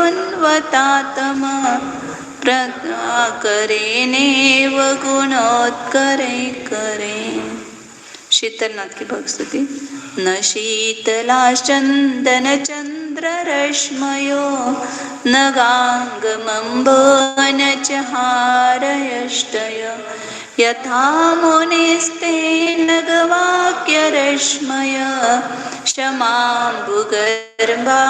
गुणवतातम करे नेव गुणोत्करे करे। शीतलनाथ की भक्ति। न शीतलाश्चन्दन चन्द्ररश्मयो न गाङ्गमम्ब न च हारयष्टय यथा मुनिस्तेन गवाक्यरश्मय क्षमाम्बुगर्भा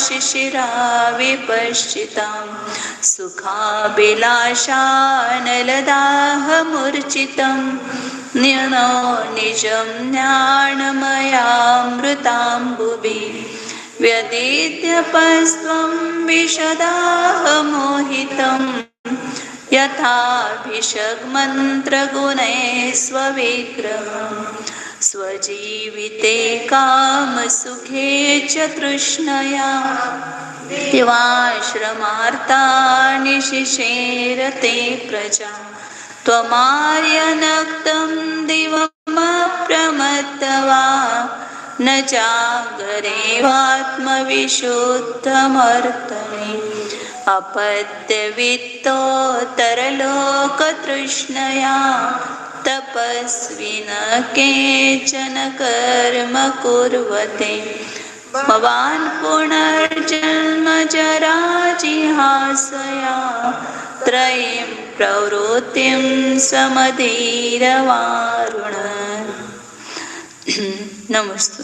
शिशिरा विपश्चितां सुखाभिलाषानलदाहमूर्छितं न्यनो निजं ज्ञानमयामृताम्बुभि व्यदीत्यपस्त्वं विशदाहमोहितं यथाभिषग्मन्त्रगुणैः स्वविग्रहं स्वजीविते कामसुखे च तृष्णया दिवाश्रमार्तानि शिशेरते प्रजा त्वमार्यनक्तं दिवमप्रमत्तवा न जागरेवात्मविशुद्धमर्तने अपद्यवित्तोत्तरलोकतृष्णया तपस्विन केचन कर्म कुर्वते भवान् पुनर्जन्म जराजिहासया त्रयीं प्रवृत्तिं समधीरवारुण। नमस्ते।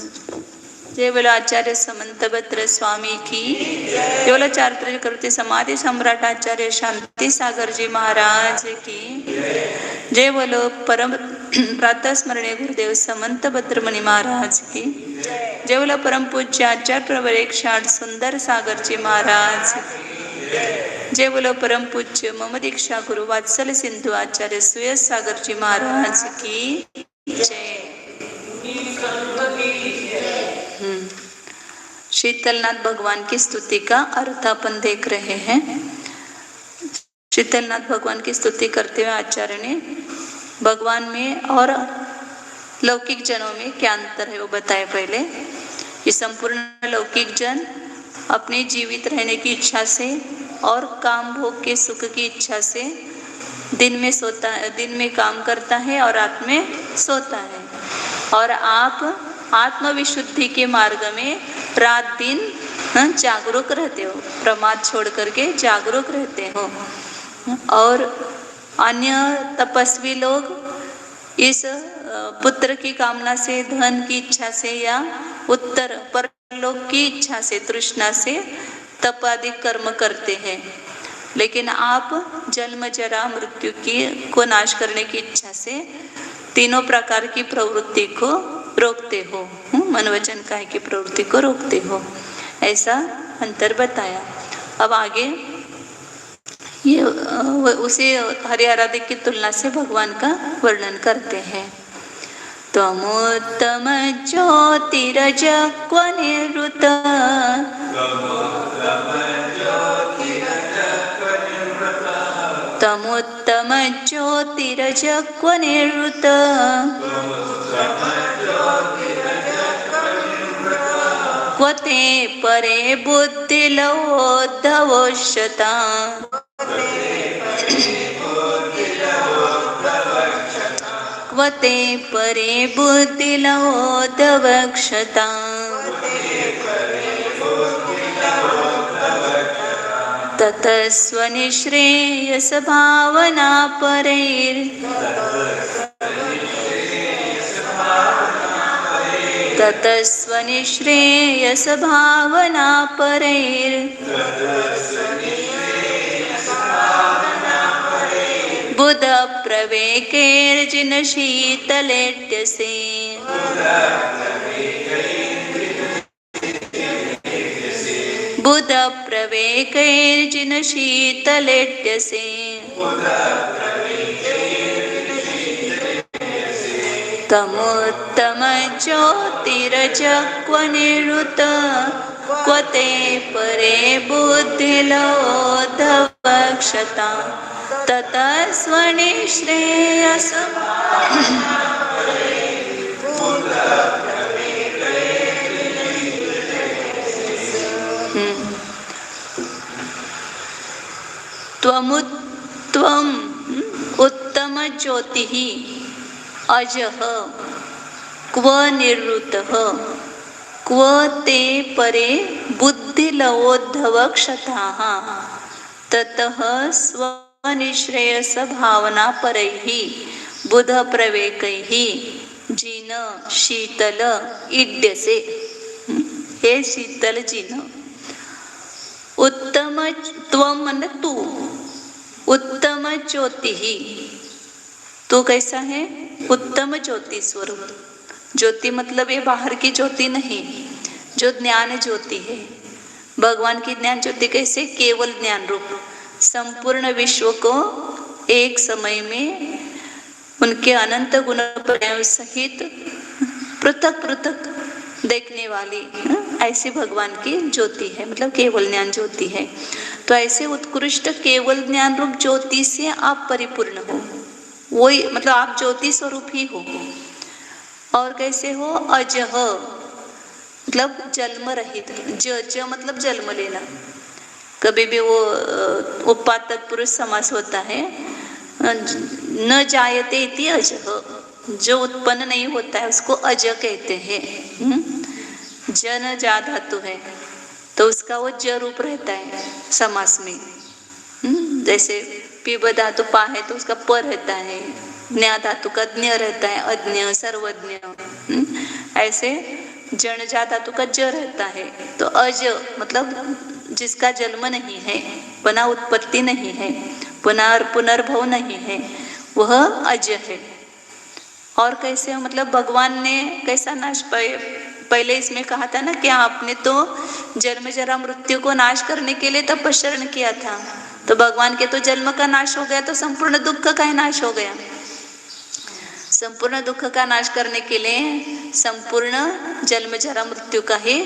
जय बोलो आचार्य समंतभद्र स्वामी की। जय बोलो चारित्र समाधि सम्राट आचार्य शांति सागर जी महाराज की। जय बोलो परम प्रातः स्मरणीय गुरुदेव समंतभद्र मुनि महाराज की। जय बोलो परम पूज्य आचार्य प्रवर 108 सुंदर सागर जी महाराज की। जय बोलो परम पूज्य मम दीक्षा गुरु वात्सल सिंधु आचार्य सुयस सागर जी महाराज की जय। शीतलनाथ भगवान की स्तुति का अर्थ अपन देख रहे हैं। शीतलनाथ भगवान की स्तुति करते हुए आचार्य ने भगवान में और लौकिक जनों में क्या अंतर है वो बताए। पहले ये संपूर्ण लौकिक जन अपने जीवित रहने की इच्छा से और काम भोग के सुख की इच्छा से दिन में सोता है, दिन में काम करता है और रात में सोता है। और आप आत्मविशुद्धि के मार्ग में रात दिन जागरूक रहते हो, प्रमाद छोड़ करके जागरूक रहते हो। और अन्य तपस्वी लोग इस पुत्र की कामना से, धन की इच्छा से या उत्तर परलोक की इच्छा से, तृष्णा से तप आदि कर्म करते हैं। लेकिन आप जन्म जरा मृत्यु को नाश करने की इच्छा से तीनों प्रकार की प्रवृत्ति को रोकते हो, मन वचन काया की प्रवृत्ति को रोकते हो। ऐसा अंतर बताया। अब आगे ये उसे हरि आराधक की तुलना से भगवान का वर्णन करते हैं। त्वमुत्तम ज्योतिरजक्व निवृत तमुत्तम ज्योतिरजक्व निवृत क्वते परे बुद्धिलवोद्धवोष्यता क्वते परे बुद्धिलवोद्धवक्षता ततस्वनिश्रेयस भावना परैर ततस्वनिश्रेयस भावना परैर बुध प्रवेकैर्जिन शीतलेट्यसे बुध प्रवेकैर्जिन शीतलेट्यसे तमुत्तम ज्योतिरजक्व निवृत क्वते परे बुद्धिलोद्धवक्षता ततस्वनिश्रेयस त्वमुत्तम उत्तम ज्योतिः अजः क्व निवृत्तः क्व ते परे बुद्धिलवोद्धवक्षताः ततः स्वनिश्रेयस भावना परैः बुधप्रवेकैः जिन शीतल इड्यसे. हे शीतल जिन. उत्तम त्वम म्हणजे तू. उत्तम ज्योतिः, तू कैसा है? उत्तम ज्योति स्वरूप. ज्योति मतलब ये बाहर की ज्योति नहीं, जो ज्ञान ज्योति है. भगवान की ज्ञान ज्योति कैसे? केवल ज्ञान रूप संपूर्ण विश्व को एक समय में उनके अनंत गुण पर्यायों सहित पृथक पृथक देखने वाली ऐसी भगवान की ज्योति है, मतलब केवल ज्ञान ज्योति है. तो ऐसे उत्कृष्ट केवल ज्ञान रूप ज्योति से आप परिपूर्ण हो. वही मतलब आप ज्योति स्वरूप ही हो. और कैसे हो? अजह मतलब जन्म रहित. ज मतलब जन्म लेना. कभी भी वो उपपाद तत्पुरुष समास होता है. न जायते इति अजह, जो उत्पन्न नहीं होता है उसको अज कहते हैं. जन जा धातु है तो उसका वो ज रूप रहता है समास में. जैसे पिब धातु पा है तो उसका प रहता है. ज्ञा धातु का ज्ञ रहता है, अज्ञ सर्वज्ञ. ऐसे जन जा धातु का ज रहता है. तो अज मतलब जिसका जन्म नहीं है, पुनः उत्पत्ति नहीं है, पुनर्भव नहीं है, वह अज है. और कैसे मतलब भगवान ने कैसा नाश पहले इसमें कहा था ना कि आपने तो जन्म जरा मृत्यु को नाश करने के लिए तपस्या किया था. तो भगवान के तो जन्म का नाश हो गया, तो संपूर्ण दुख का ही नाश हो गया. संपूर्ण दुख का नाश करने के लिए संपूर्ण जन्म जरा मृत्यु का ही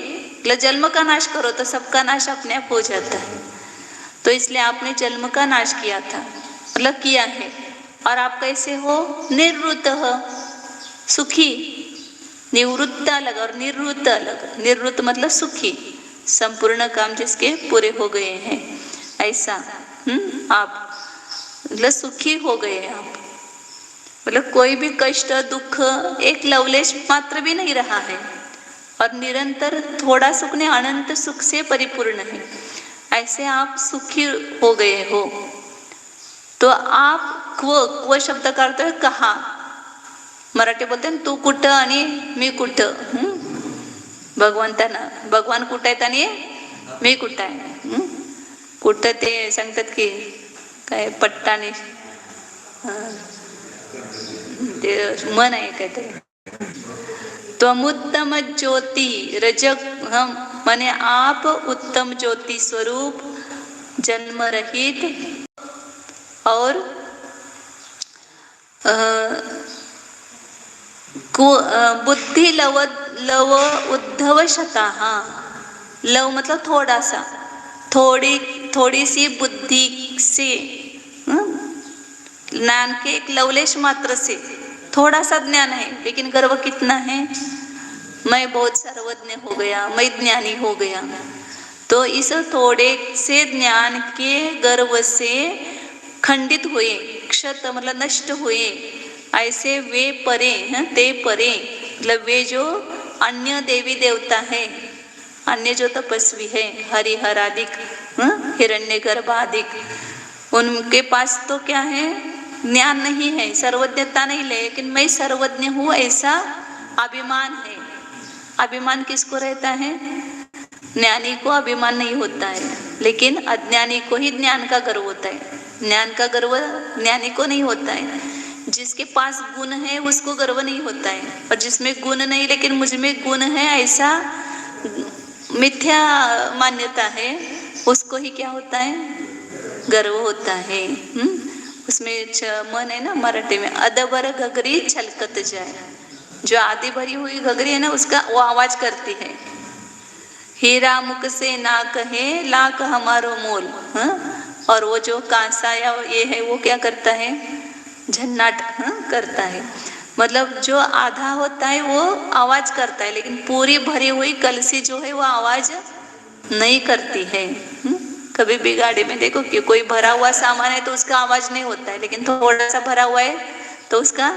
जन्म का नाश करो तो सबका नाश अपने आप हो जाता है. तो इसलिए आपने जन्म का नाश किया था, मतलब किया है. और आप कैसे हो? निवृत्त, सुखी. निवृत्त अलग और निवृत्त अलग. निवृत्त मतलब सुखी, संपूर्ण काम जिसके पूरे हो गए हैं ऐसा. आप मतलब सुखी हो गए आप. मतलब कोई भी कष्ट दुख एक लवलेश मात्र भी नहीं रहा है. और निरंतर थोड़ा सुख ने अनंत सुख से परिपूर्ण है. ऐसे आप सुखी हो गए हो. तो आप क्व शब्द का अर्थ है कहा. मराठी बोलते ना तू कुठं आणि मी कुठं. भगवंतांना भगवान कुठं आहेत आणि मी कुठं आहे. कुठं ते सांगतात की काय पट्टाने ते मन आहे काहीतरी. त्वमुत्तम ज्योति रजक हम माने आप उत्तम ज्योति स्वरूप जन्म रहित और बुद्धि लव उद्धव शताः. लव मतलब थोड़ा सा, थोड़ी सी बुद्धि से, ज्ञान के एक लवलेश मात्र से थोड़ा सा ज्ञान है, लेकिन गर्व कितना है? मैं बहुत सर्वज्ञ हो गया, मैं ज्ञानी हो गया. तो इस थोड़े से ज्ञान के गर्व से खंडित हुए, क्षत मतलब नष्ट हुए. ऐसे वे परे ते परे मतलब वे जो अन्य देवी देवता है, अन्य जो तपस्वी है, हरिहर आदि, हिरण्यगर्भ आदि, उनके पास तो क्या है? ज्ञान नहीं है, सर्वज्ञता नहीं, लेकिन मैं सर्वज्ञ हूँ ऐसा अभिमान है. अभिमान किसको रहता है? ज्ञानी को अभिमान नहीं होता है, लेकिन अज्ञानी को ही ज्ञान का गर्व होता है. ज्ञान का गर्व ज्ञानी को नहीं होता है. जिसके पास गुण है उसको गर्व नहीं होता है, और जिसमें गुण नहीं लेकिन मुझ में गुण है ऐसा मिथ्या मान्यता है, उसको ही क्या होता है? गर्व होता है. उसमें मन है ना मराठी में, अदबर घगरी छलकत जाए. जो आधी भरी हुई घगरी है ना उसका वो आवाज करती है. हीरा मुख से ना कहे लाख हमारो मोल. और वो जो कांसा या ये है वो क्या करता है? झन्नाट करता है. मतलब जो आधा होता है वो आवाज करता है, लेकिन पूरी भरी हुई कलसी जो है वो आवाज नहीं करती है. कभी भी गाड़ी में देखो कि कोई भरा हुआ सामान है तो उसका आवाज नहीं होता है, लेकिन थोड़ा सा भरा हुआ है तो उसका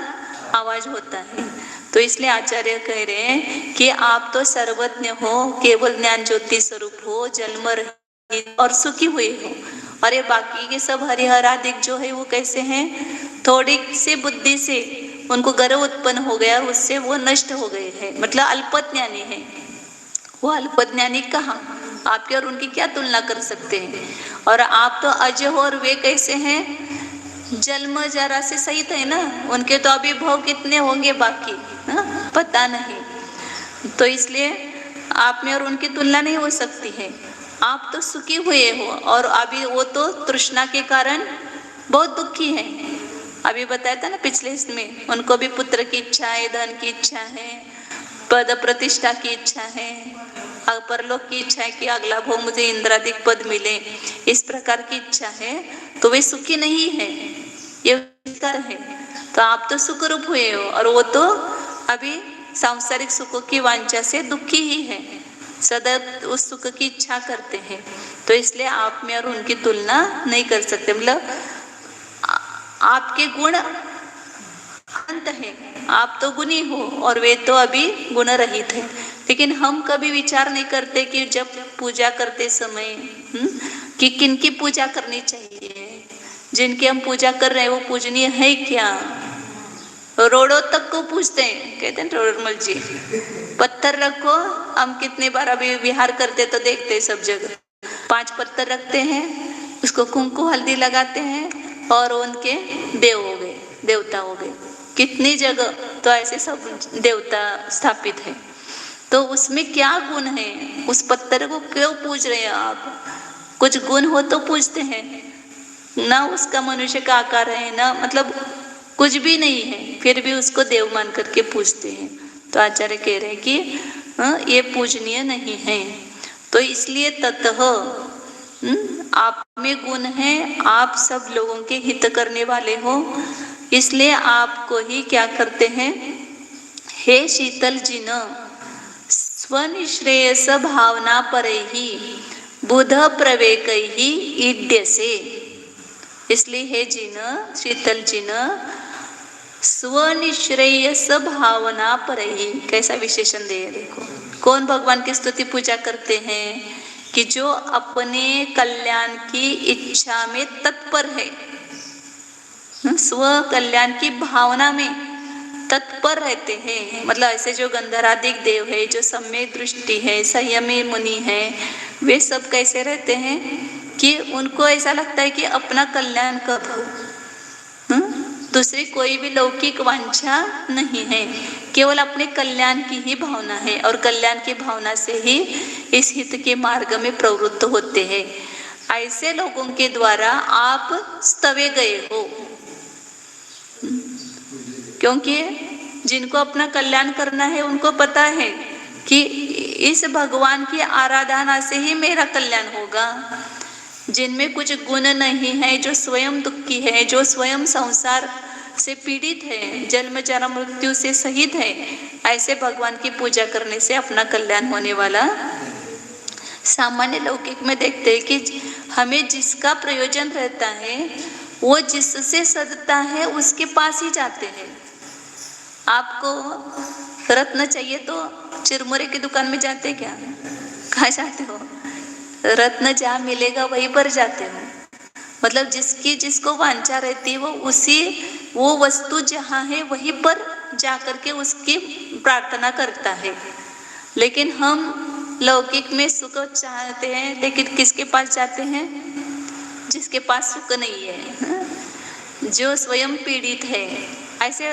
आवाज होता है। तो इसलिए आचार्य कह रहे हैं कि आप तो सर्वज्ञ हो, केवल ज्ञान ज्योति स्वरूप हो, जन्म रहित और सुखी हुए हो। और ये बाकी के सब हरिहरादिक जो है वो कैसे हैं, थोड़ी सी बुद्धि से उनको गर्व उत्पन्न हो गया और उससे वो नष्ट हो गए हैं, मतलब अल्पज्ञानी है। वो अल्पज्ञानी कहाँ, आपके और उनकी क्या तुलना कर सकते हैं। और आप तो अज हो और वे कैसे हैं, जन्म जरा से सहित है ना, उनके तो अभी भव कितने होंगे बाकी पता नहीं। तो इसलिए आप में और उनकी तुलना नहीं हो सकती है। आप तो सुखी हुए हो और अभी वो तो तृष्णा के कारण बहुत दुखी है। अभी बताया था ना पिछले इसमें, उनको भी पुत्र की इच्छा है, धन की इच्छा है, पद प्रतिष्ठा की इच्छा है, परलोक की इच्छा है कि अगला भोग मुझे इंद्रादिक पद मिले, इस प्रकार की इच्छा है। तो वे सुखी नहीं है, ये विकार है। तो आप तो सुख रूप हुए हो और वो तो अभी सांसारिक सुखों की वांछा से दुखी ही है, सदा उस सुख की इच्छा करते हैं। तो इसलिए आप में और उनकी तुलना नहीं कर सकते। मतलब आपके गुण अंत है, आप तो गुणी हो और वे तो अभी गुण रहित है। लेकिन हम कभी विचार नहीं करते कि जब पूजा करते समय कि किनकी पूजा करनी चाहिए, जिनकी हम पूजा कर रहे हैं वो पूजनीय है क्या। रोड़ों तक को पूछते हैं, कहते हैं रोड़मल जी पत्थर रखो। हम कितनी बार अभी विहार करते तो देखते हैं सब जगह 5 पत्थर रखते हैं, उसको कुंकू हल्दी लगाते हैं और उनके देव हो गए, देवता हो गए। कितनी जगह तो ऐसे सब देवता स्थापित है। तो उसमें क्या गुण है, उस पत्थर को क्यों पूज रहे हैं आप। कुछ गुण हो तो पूजते हैं ना, उसका मनुष्य का आकार है ना, मतलब कुछ भी नहीं है, फिर भी उसको देव मान करके पूजते हैं। तो आचार्य कह रहे हैं कि ये पूजनीय नहीं है। तो इसलिए ततः आप में गुण है, आप सब लोगों के हित करने वाले हो, इसलिए आपको ही क्या करते हैं, हे शीतल जिन स्वनिश्रेयस भावना परैहि बुध प्रवेकैहि ईड्यसे। इसलिए हे जिन, शीतल जिन, स्वनिश्रेयस भावना परैहि, कैसा विशेषण दे देखो। कौन भगवान की स्तुति पूजा करते हैं कि जो अपने कल्याण की इच्छा में तत्पर है, स्व कल्याण की भावना में तत्पर रहते हैं। मतलब ऐसे जो गंधर्वादिक देव है, जो सम्यक दृष्टि है, संयमी मुनि है, वे सब कैसे रहते हैं कि उनको ऐसा लगता है कि अपना कल्याण कब हो, दूसरी कोई भी लौकिक वांछा नहीं है, केवल अपने कल्याण की ही भावना है और कल्याण की भावना से ही इस हित के मार्ग में प्रवृत्त होते हैं। ऐसे लोगों के द्वारा आप स्तवे गए हो, क्योंकि जिनको अपना कल्याण करना है उनको पता है कि इस भगवान की आराधना से ही मेरा कल्याण होगा। जिनमें कुछ गुण नहीं है, जो स्वयं दुखी है, जो स्वयं संसार से पीड़ित है, जन्म जरा मृत्यु से सहित है, ऐसे भगवान की पूजा करने से अपना कल्याण होने वाला। सामान्य लौकिक में देखते हैं कि हमें जिसका प्रयोजन रहता है वो जिससे सदता है उसके पास ही जाते हैं। आपको रत्न चाहिए तो चिरमुरे की दुकान में जाते क्या, कहाँ जाते हो, रत्न जहाँ मिलेगा वहीं पर जाते हो। मतलब जिसको वांछा रहती है वो वस्तु जहाँ है वहीं पर जा करके उसकी प्रार्थना करता है। लेकिन हम लौकिक में सुख चाहते हैं, लेकिन किसके पास जाते हैं, जिसके पास सुख नहीं है, जो स्वयं पीड़ित है। ऐसे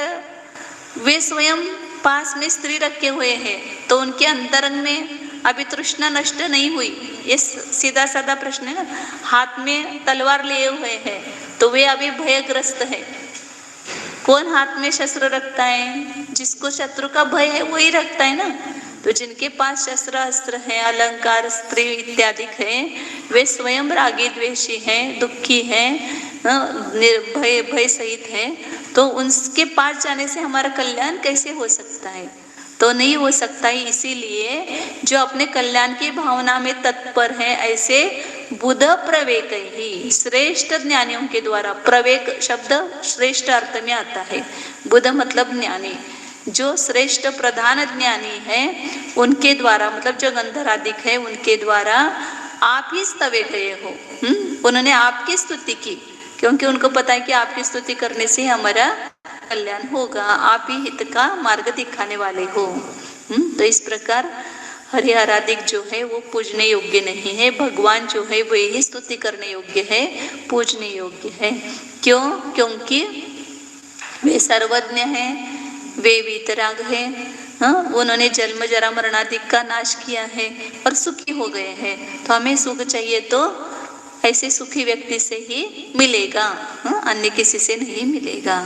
वे स्वयं पास में स्त्री रखे हुए हैं तो उनके अंतरंग में अभी तृष्णा नष्ट नहीं हुई। ये सीधा साधा प्रश्न है ना। हाथ में तलवार लिए हुए हैं तो वे अभी भयग्रस्त है। कौन हाथ में शस्त्र रखता है, जिसको शत्रु का भय है वही रखता है ना। तो जिनके पास शस्त्र अस्त्र है, अलंकार, स्त्री इत्यादि है, वे स्वयं रागी द्वेषी हैं, दुखी हैं, भय सहित हैं। तो उनके पास जाने से हमारा कल्याण कैसे हो सकता है, तो नहीं हो सकता है। इसीलिए जो अपने कल्याण की भावना में तत्पर है, ऐसे बुध प्रवेक ही, श्रेष्ठ ज्ञानियों के द्वारा। प्रवेक शब्द श्रेष्ठ अर्थ में आता है। बुध मतलब ज्ञानी, जो श्रेष्ठ प्रधान ज्ञानी है उनके द्वारा, मतलब जो गंधर्वादिक है उनके द्वारा आप ही स्तवे गए हो। उन्होंने आपकी स्तुति की, क्योंकि उनको पता है कि आपकी स्तुति करने से हमारा कल्याण होगा, आप ही हित का मार्ग दिखाने वाले हो। तो इस प्रकार हरिहरादिक जो है वो पूजने योग्य नहीं है, भगवान जो है वो ही स्तुति करने योग्य है, पूजने योग्य है। क्यों? क्योंकि वे सर्वज्ञ हैं, वे वीतराग है। उन्होंने जन्म जरा मरणादिक का नाश किया है और सुखी हो गए हैं। तो हमें सुख चाहिए तो ऐसे सुखी व्यक्ति से ही मिलेगा, अन्य किसी से नहीं मिलेगा।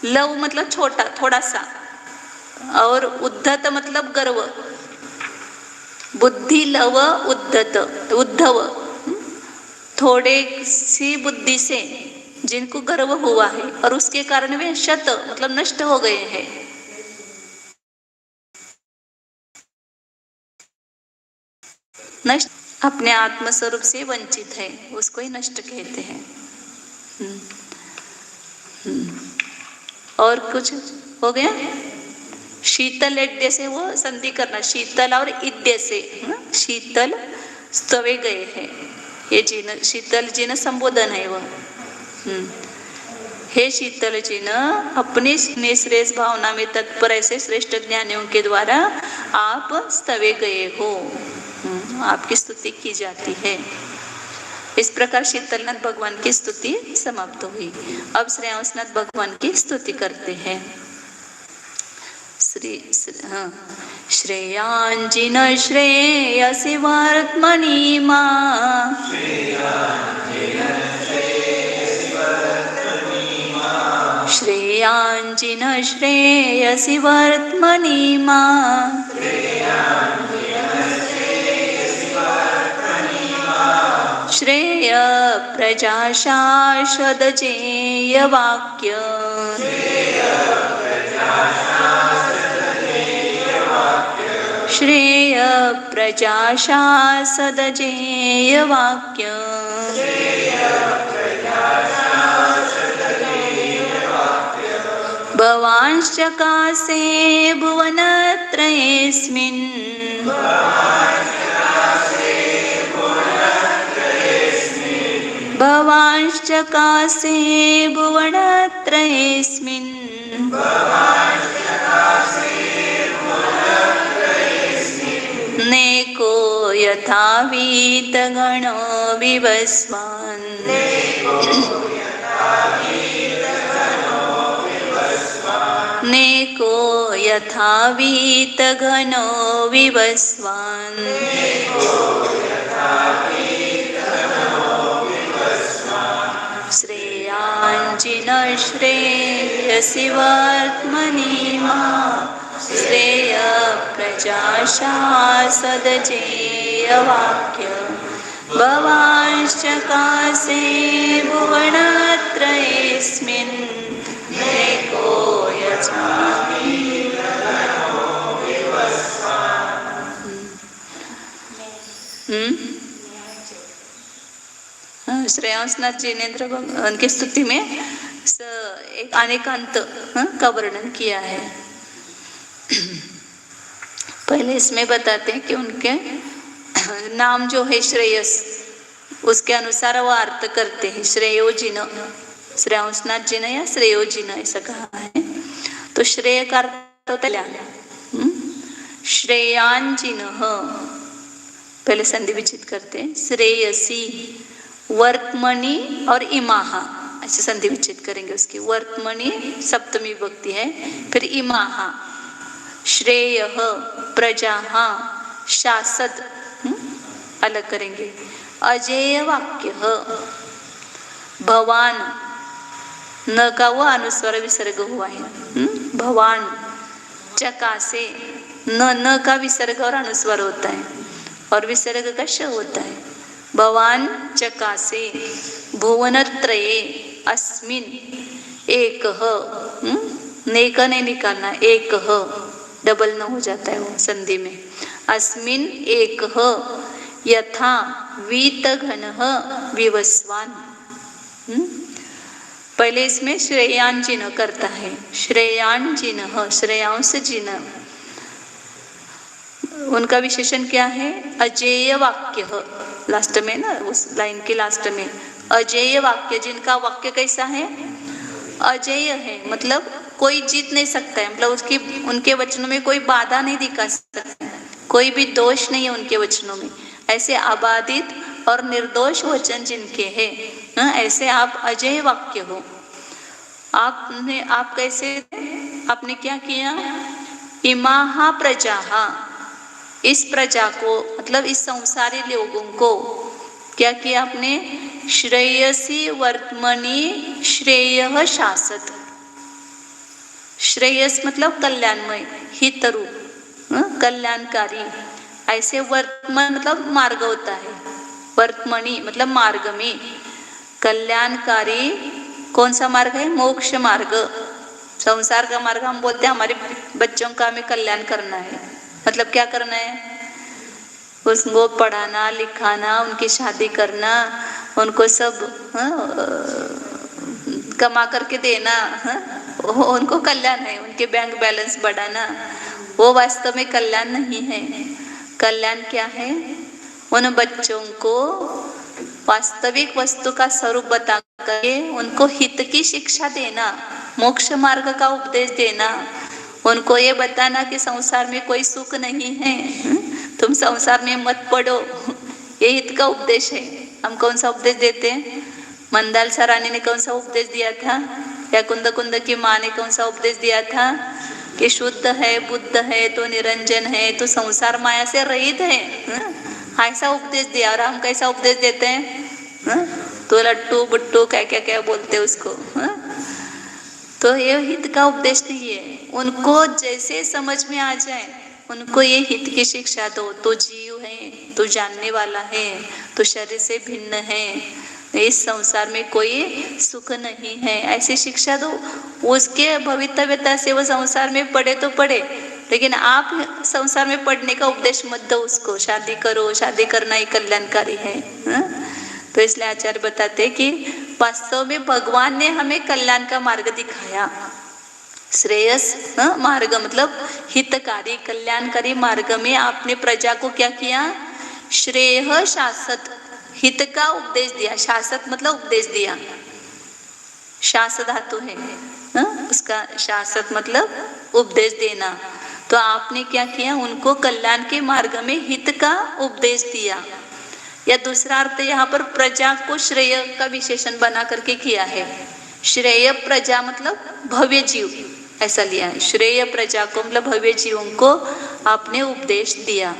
लव मतलब छोटा, थोड़ा सा, और उद्धत मतलब गर्व। बुद्धि लव उद्धत, उद्धव थोड़े सी बुद्धि से जिनको गर्व हुआ है और उसके कारण वे शत मतलब नष्ट हो गए हैं। नष्ट अपने आत्म स्वरूप से वंचित है, उसको ही नष्ट कहते हैं। और कुछ हो गया? शीतल एड्य से वो संधि करना, शीतल और इद्य से, शीतल स्तवे गए हैं। ये जिन शीतल जिन संबोधन है वह। हे शीतल जिन, अपनी निःश्रेयस भावना में तत्पर ऐसे श्रेष्ठ ज्ञानियों के द्वारा आप स्तवे गए हो, आपकी स्तुति की जाती है। इस प्रकार शीतलनाथ भगवान की स्तुति समाप्त हुई। अब श्रेयांसनाथ भगवान की स्तुति करते हैं। श्रेयांजिन श्रेयसि वर्त्मनि मां, श्रेयांजिन श्रेयसि वर्त्मनि मां, श्रेय प्रजा शाश्वत जेय वाक्य, श्रेय प्रजा शाश्वत जेय वाक्य, भवांश्चकासे भुवनत्रयेऽस्मिन्, भवांश्चकासे भुवनत्रयेऽस्मिन्, नेको यथावीत गणो विवस्वान्, नेको यथावीत घनो विवस्वान्, श्रेयांजिन श्रेयसि वर्त्मनि मां, श्रेय प्रजा शाश्वत जेय वाक्य, भवांश्चकासे भुवनत्रयेऽस्मिन्, नेको यथावीत घनो विवस्वान्। श्रेयांसनाथ जिनेन्द्र भगवान की स्तुति में एक अनेकांत का वर्णन किया है। पहले इसमें बताते हैं कि उनके नाम जो है श्रेयस, उसके अनुसार वो अर्थ करते हैं। श्रेयोजिन, श्रेयांसनाथ जिन या श्रेयोजिन ऐसा कहा है। तो श्रेय का अर्थ होता है श्रेयांजिन, पहले संधि विच्छेद करते हैं। श्रेयसी, वर्तमनि और इमाहा ऐसे संधि विच्छेद करेंगे उसकी। वर्तमनि सप्तमी विभक्ति है, फिर इमाहा, श्रेय प्रजा शासद अलग करेंगे। अजेय वाक्य, भवान न का वो अनुस्वार विसर्ग हुआ है, भवान। चकासे, न का विसर्ग और अनुस्वार होता है और विसर्ग का श होता है। भवान चकासे, भुवनत्रये अस्मिन, एक नेक नहीं निकालना, एक डबल न हो जाता है वो संधि में। अस्मिन् एकः यथा वीतघनः विवस्वान्। पहले इसमें श्रेयान जिन करता है, श्रेयान जिन, श्रेयांश जिन, उनका विशेषण क्या है? अजेय वाक्य, लास्ट में ना, उस लाइन के लास्ट में अजेय वाक्य, जिनका वाक्य कैसा है? अजेय है, मतलब कोई जीत नहीं सकता है, मतलब उसकी उनके वचनों में कोई बाधा नहीं दिखा सकता, कोई भी दोष नहीं है उनके वचनों में। ऐसे अबाधित और निर्दोष वचन जिनके हैं, ऐसे आप अजेय वाक्य हो। आप कैसे, आपने क्या किया? इमाहा प्रजाहा, इस प्रजा को, मतलब इस संसारी लोगों को क्या किया आपने? श्रेयसी वर्तमनि श्रेय शासत। श्रेयस मतलब कल्याणमय, हितरू, कल्याणकारी। ऐसे वर्तमान मतलब मार्ग होता है, वर्तमनि मतलब मार्ग में, कल्याणकारी कौन सा मार्ग है? मोक्ष मार्ग। संसार का मार्ग हम बोलते हैं हमारे बच्चों का हमें कल्याण करना है, मतलब क्या करना है? उनको पढ़ाना लिखाना, उनकी शादी करना, उनको सब कमा करके देना, उनको कल्याण है, उनके बैंक बैलेंस बढ़ाना। वो वास्तव में कल्याण नहीं है। कल्याण क्या है? उन बच्चों को वास्तविक वस्तु का स्वरूप बता करके उनको हित की शिक्षा देना, मोक्ष मार्ग का उपदेश देना, उनको ये बताना कि संसार में कोई सुख नहीं है, तुम संसार में मत पड़ो, ये हित का उपदेश है। हम कौन सा उपदेश देते हैं? मंदाल सरानी ने कौन सा उपदेश दिया था? या कुंद कुंद की माँ ने कौन सा उपदेश दिया था? कि शुद्ध है, बुद्ध है, तो निरंजन है, तो संसार माया से रहित है, ऐसा उपदेश दिया। और हम कैसा उपदेश देते हैं? तो लट्टू बुट्टू क्या क्या क्या बोलते हैं उसको। तो ये हित का उपदेश नहीं है। उनको जैसे समझ में आ जाए उनको ये हित की शिक्षा दो। तो जीव है, तो जानने वाला है, तो शरीर से भिन्न है, इस संसार में कोई सुख नहीं है, ऐसी शिक्षा दो। उसके भवितव्यता से वो संसार में पढ़े तो पढ़े, लेकिन आप संसार में पढ़ने का उपदेश मत दो उसको। शादी करो, शादी करना ही कल्याणकारी है। तो इसलिए आचार्य बताते कि वास्तव में भगवान ने हमें कल्याण का मार्ग दिखाया। श्रेयस मार्ग मतलब हितकारी, कल्याणकारी मार्ग में आपने प्रजा को क्या किया? श्रेय शासत, हित का उपदेश दिया। शासत मतलब उपदेश दिया, शास धातु है उसका, शासत मतलब उपदेश देना। तो आपने क्या किया? उनको कल्याण के मार्ग में हित का उपदेश दिया। या दूसरा अर्थ यहाँ पर प्रजा को श्रेय का विशेषण बना करके किया है। श्रेय प्रजा मतलब भव्य जीव, ऐसा लिया है। श्रेय प्रजा को मतलब भव्य जीवों को आपने उपदेश दिया।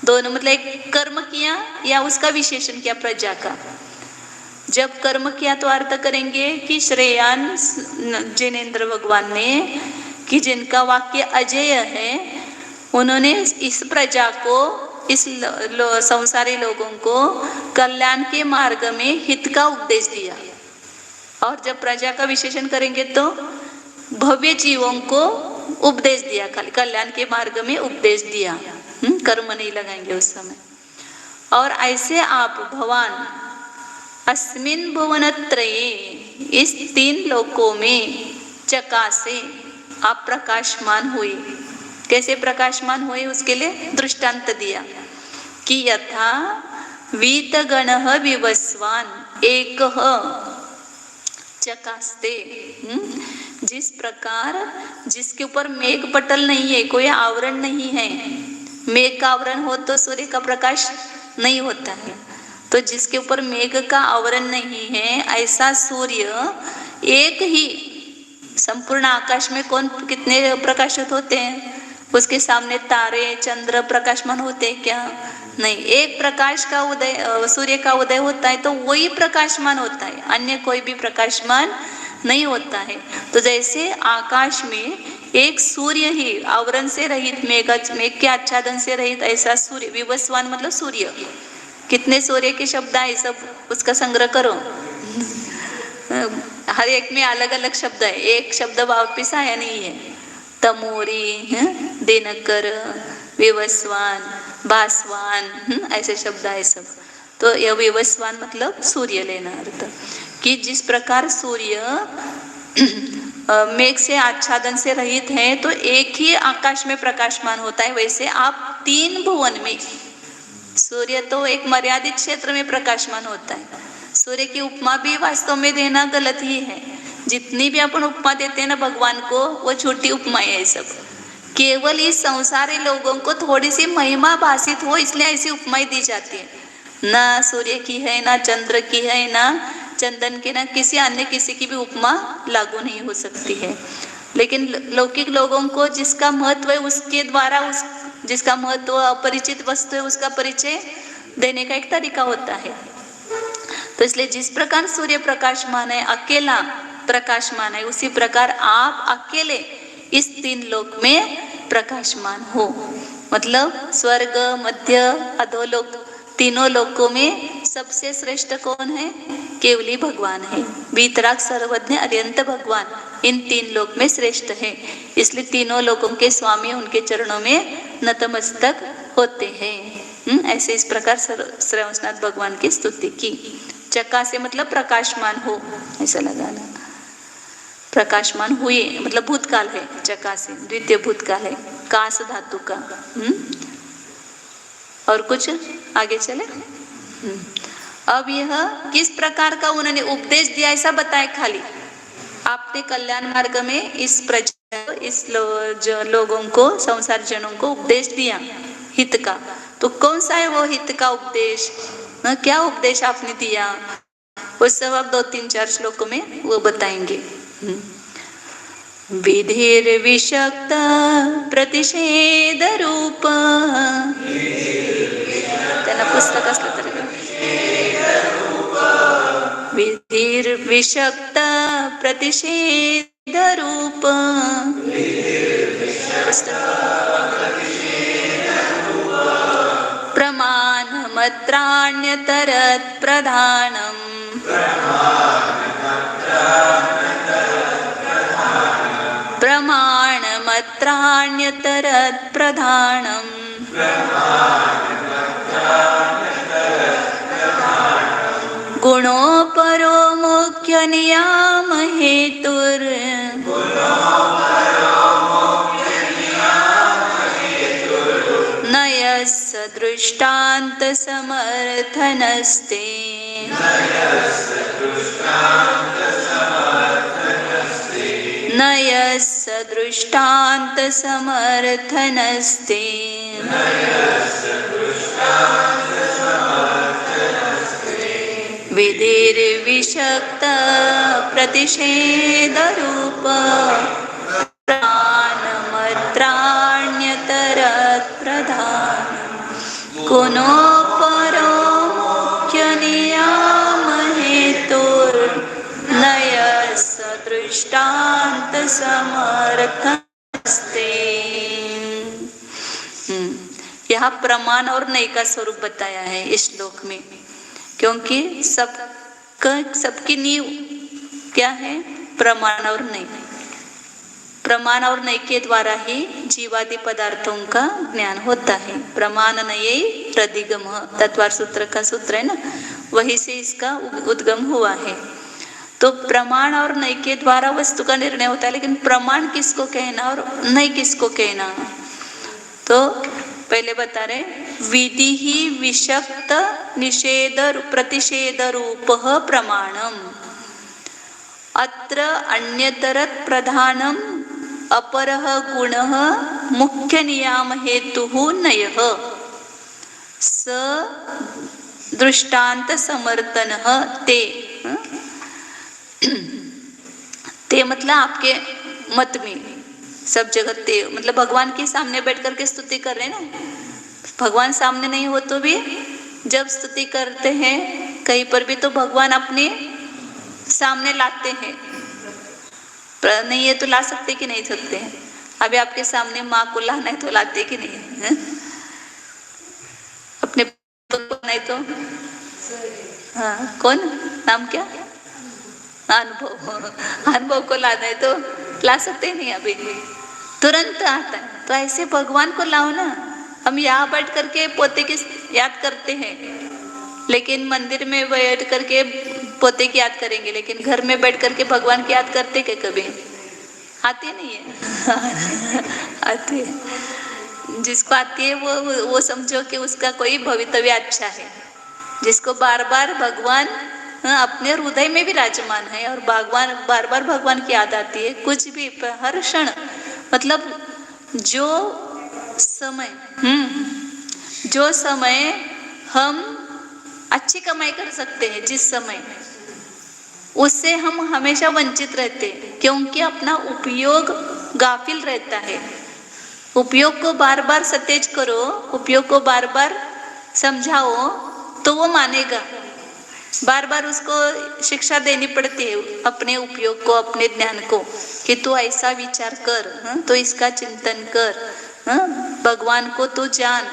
दोनों मतलब एक कर्म किया या उसका विशेषण किया प्रजा का। जब कर्म किया तो अर्थ करेंगे कि श्रेयान जिनेन्द्र भगवान ने, कि जिनका वाक्य अजेय है, उन्होंने इस प्रजा को, इस संसारी लोगों को कल्याण के मार्ग में हित का उपदेश दिया। और जब प्रजा का विशेषण करेंगे तो भव्य जीवों को उपदेश दिया, कल्याण के मार्ग में उपदेश दिया। कर्म नहीं लगाएंगे उस समय। और ऐसे आप भगवान अस्मिन भुवनत्रये, इस तीन लोकों में चकासे आप प्रकाशमान हुए। कैसे प्रकाशमान हुए? उसके लिए दृष्टांत दिया कि यथा वीतगणः विवस्वान् एकः चकास्ते, जिस प्रकार जिसके ऊपर मेघ पटल नहीं है, कोई आवरण नहीं है। मेघ का आवरण हो तो सूर्य का प्रकाश नहीं होता है, तो जिसके ऊपर मेघ का आवरण नहीं है, ऐसा सूर्य एक ही संपूर्ण आकाश में कौन कितने प्रकाशित होते हैं? उसके सामने तारे चंद्र प्रकाशमान होते हैं क्या? नहीं। एक प्रकाश का उदय, सूर्य का उदय होता है तो वही प्रकाशमान होता है, अन्य कोई भी प्रकाशमान नहीं होता है। तो जैसे आकाश में एक सूर्य ही आवरण से रहित, मेघ के आच्छादन से रहित, ऐसा सूर्य विवस्वान मतलब सूर्य। कितने सूर्य के शब्द आए, सब उसका संग्रह करो। हर एक में अलग अलग शब्द है, एक शब्द वापिस आया नहीं है। तमोरी, दिनकर, विवस्वान, भास्वान, ऐसे शब्द है सब। तो यह विवस्वान मतलब सूर्य लेना अर्थ, कि जिस प्रकार सूर्य मेघ से आच्छादन से रहित है तो एक ही आकाश में प्रकाशमान होता है, वैसे आप तीन भुवन में, सूर्य तो एक मर्यादित क्षेत्र में प्रकाशमान होता है। सूर्य की उपमा भी वास्तव में देना गलत ही है। जितनी भी अपन उपमा देते हैं ना भगवान को, वो छोटी उपमा है सब। केवल इस संसारी लोगों को थोड़ी सी महिमा भाषित हो इसलिए ऐसी उपमाएं दी जाती है। ना सूर्य की है, ना चंद्र की है, ना चंदन की, ना किसी अन्य किसी की भी उपमा लागू नहीं हो सकती है। लेकिन लौकिक लोगों को जिसका महत्व है उसके द्वारा, उस जिसका महत्व अपरिचित वस्तु है उसका परिचय देने का एक तरीका होता है। तो इसलिए जिस प्रकार सूर्य प्रकाशमान है, अकेला प्रकाशमान है, उसी प्रकार आप अकेले इस तीन लोक में प्रकाशमान हो। मतलब स्वर्ग, मध्य, अधोलोक, तीनों लोकों में सबसे श्रेष्ठ कौन है? केवली भगवान है। वीतराग, सर्वज्ञ, अरिहंत भगवान इन तीन लोक में श्रेष्ठ है। इसलिए तीनों लोकों के स्वामी उनके चरणों में नतमस्तक होते हैं। ऐसे इस प्रकार श्रेयसनाथ भगवान की स्तुति की। चका से मतलब प्रकाशमान हो, ऐसा लगाना। प्रकाशमान हुए मतलब भूतकाल है, चका से द्वितीय भूतकाल है, कास धातु का। और कुछ आगे चले। अब यह किस प्रकार का उन्होंने उपदेश दिया ऐसा बताए खाली। आपने कल्याण मार्ग में इस प्रजा, इस लोगों को, संसार जनों को उपदेश दिया हित का। तो कौन सा है वो हित का उपदेश? क्या उपदेश आपने दिया? वो सब आप 2-3-4 श्लोकों में वो बताएंगे। विधिर विषक्त प्रतिषेध रूप, त्यांना पुस्तक असलं तरी, विधिर विषक्त प्रतिषेध रूप, प्रमाण मत्राण्यतरत् प्रधानम्, प्रमाण मत्राण्यतरत् प्रधानम्, गुणोपरो मुख्य नियाम हेतुर, नयस्य दृष्टान्त समर्थनस्ते, नयस्य दृष्टान्त समर्थनस्ते, विधिर्विषक्त प्रतिषेध रूप, प्राणमत्राण्यतरत् प्रधान, गुणोपरो मुख्य नियाम हेतुर्, नयस्य दृष्टान्त समर्थनस्ते। यहाँ प्रमाण और नय का स्वरूप बताया है इस श्लोक में, क्योंकि सबकी नींव क्या है? प्रमाण और नय। प्रमाण और नय के द्वारा ही जीवादि पदार्थों का ज्ञान होता है। प्रमाण नये प्रदिगम, तत्वार सूत्र का सूत्र है ना, वही से इसका उद्गम हुआ है। तो प्रमाण और नय के द्वारा वस्तु का निर्णय होता है, लेकिन प्रमाण किसको कहना और नय किसको कहना? तो पहले बता रहे, विधि ही विषक्त निषेध प्रतिषेध रूप प्रमाणम, अत्र अन्यतरत् प्रधानम अपरः गुणः मुख्य नियाम हेतुः नयः, स दृष्टांत समर्थनः ते। ते मतलब आपके मत में सब जगह ते मतलब भगवान के सामने बैठ करके स्तुति कर रहे हैं ना। भगवान सामने नहीं हो तो भी जब स्तुति करते हैं कहीं पर भी तो भगवान अपने सामने लाते हैं। नहीं है तो ला सकते कि नहीं सकते हैं? अभी आपके सामने माँ को लाना है तो लाते कि नहीं है? अपने नहीं तो हाँ, कौन नाम क्या? अनुभव को लाना है तो ला सकते नहीं, अभी तुरंत आता है। तो ऐसे भगवान को लाओ ना, हम यहाँ बैठ करके पोते की याद करते हैं, लेकिन मंदिर में बैठ करके पोते की याद करेंगे, लेकिन घर में बैठ करके भगवान की याद करते क्या कभी? आती नहीं है। आती है। जिसको आती है वो समझो कि उसका कोई भवितव्य अच्छा है। जिसको बार बार भगवान अपने हृदय में भी विराजमान है और भगवान बार बार भगवान की याद आती है, कुछ भी हर क्षण, मतलब जो समय हम अच्छी कमाई कर सकते हैं, जिस समय उससे हम हमेशा वंचित रहते हैं, क्योंकि अपना उपयोग गाफिल रहता है। उपयोग को बार बार सतेज करो, उपयोग को बार बार समझाओ तो वो मानेगा। बार बार उसको शिक्षा देनी पड़ती है अपने उपयोग को, अपने ज्ञान को, कि तू ऐसा विचार कर, तो इसका चिंतन कर, भगवान को तू जान।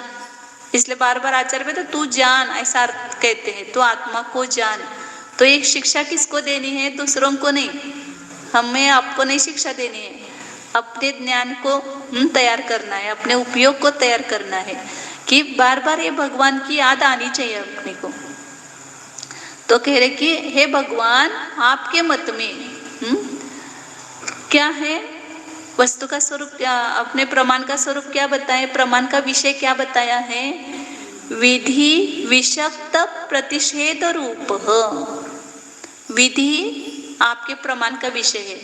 इसलिए बार बार आचार्य में तो तू जान ऐसा अर्थ कहते हैं, तो आत्मा को जान। तो एक शिक्षा किसको देनी है? दूसरों को नहीं, हमें आपको नहीं शिक्षा देनी है, अपने ज्ञान को तैयार करना है, अपने उपयोग को तैयार करना है, कि बार बार ये भगवान की याद आनी चाहिए अपने को। तो कह रहे कि हे भगवान, आपके मत में क्या है? वस्तु का स्वरूप क्या, अपने प्रमाण का स्वरूप क्या बताए, प्रमाण का विषय क्या बताया है? विधि विषक्त प्रतिषेध रूप। विधि आपके प्रमाण का विषय है,